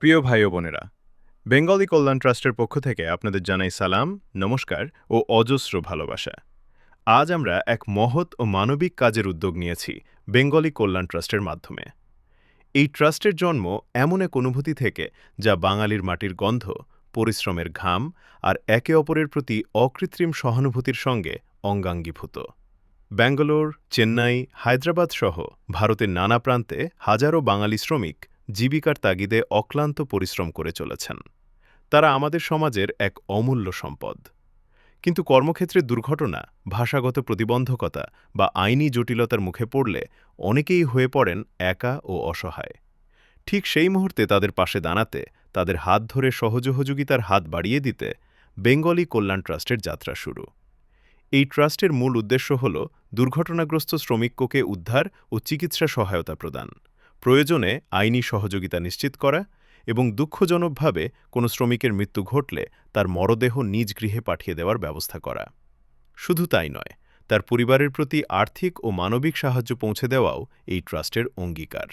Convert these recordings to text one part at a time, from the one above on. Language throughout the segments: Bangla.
প্রিয় ভাই ও বোনেরা, বেঙ্গলি কল্যাণ ট্রাস্টের পক্ষ থেকে আপনাদের জানাই সালাম, নমস্কার ও অজস্র ভালোবাসা। আজ আমরা এক মহৎ ও মানবিক কাজের উদ্যোগ নিয়েছি বেঙ্গলি কল্যাণ ট্রাস্টের মাধ্যমে। এই ট্রাস্টের জন্ম এমন এক অনুভূতি থেকে যা বাঙালির মাটির গন্ধ, পরিশ্রমের ঘাম আর একে অপরের প্রতি অকৃত্রিম সহানুভূতির সঙ্গে অঙ্গাঙ্গীভূত। ব্যাঙ্গালোর, চেন্নাই, হায়দ্রাবাদ সহ ভারতের নানা প্রান্তে হাজারো বাঙালি শ্রমিক জীবিকার তাগিদে অক্লান্ত পরিশ্রম করে চলেছেন। তারা আমাদের সমাজের এক অমূল্য সম্পদ। কিন্তু কর্মক্ষেত্রে দুর্ঘটনা, ভাষাগত প্রতিবন্ধকতা বা আইনি জটিলতার মুখে পড়লে অনেকেই হয়ে পড়েন একা ও অসহায়। ঠিক সেই মুহূর্তে তাদের পাশে দাঁড়াতে, তাদের হাত ধরে সহযোগিতার হাত বাড়িয়ে দিতে বেঙ্গলি কল্যাণ ট্রাস্টের যাত্রা শুরু। এই ট্রাস্টের মূল উদ্দেশ্য হল দুর্ঘটনাগ্রস্ত শ্রমিককে উদ্ধার ও চিকিৎসা সহায়তা প্রদান, প্রয়োজনে আইনি সহযোগিতা নিশ্চিত করা এবং দুঃখজনকভাবে কোনো শ্রমিকের মৃত্যু ঘটলে তার মরদেহ নিজ গৃহে পাঠিয়ে দেওয়ার ব্যবস্থা করা। শুধু তাই নয়, তার পরিবারের প্রতি আর্থিক ও মানবিক সাহায্য পৌঁছে দেওয়াও এই ট্রাস্টের অঙ্গীকার।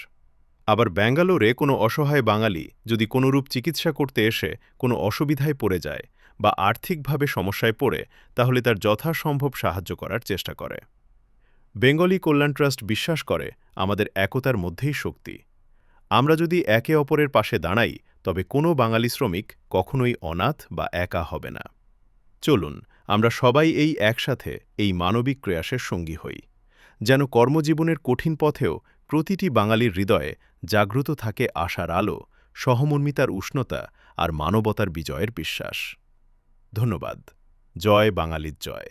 আবার ব্যাঙ্গালোরে কোনো অসহায় বাঙালি যদি কোনোরূপ চিকিৎসা করতে এসে কোনো অসুবিধায় পড়ে যায় বা আর্থিকভাবে সমস্যায় পড়ে, তাহলে তার যথাসম্ভব সাহায্য করার চেষ্টা করে। বেঙ্গলি কল্যাণ ট্রাস্ট বিশ্বাস করে আমাদের একতার মধ্যেই শক্তি। আমরা যদি একে অপরের পাশে দাঁড়াই, তবে কোনো বাঙালি শ্রমিক কখনোই অনাথ বা একা হবে না। চলুন আমরা সবাই একসাথে এই মানবিক প্রয়াসের সঙ্গী হই, যেন কর্মজীবনের কঠিন পথেও প্রতিটি বাঙালির হৃদয়ে জাগ্রত থাকে আশার আলো, সহমর্মিতার উষ্ণতা আর মানবতার বিজয়ের বিশ্বাস। ধন্যবাদ। জয় বাঙালির জয়।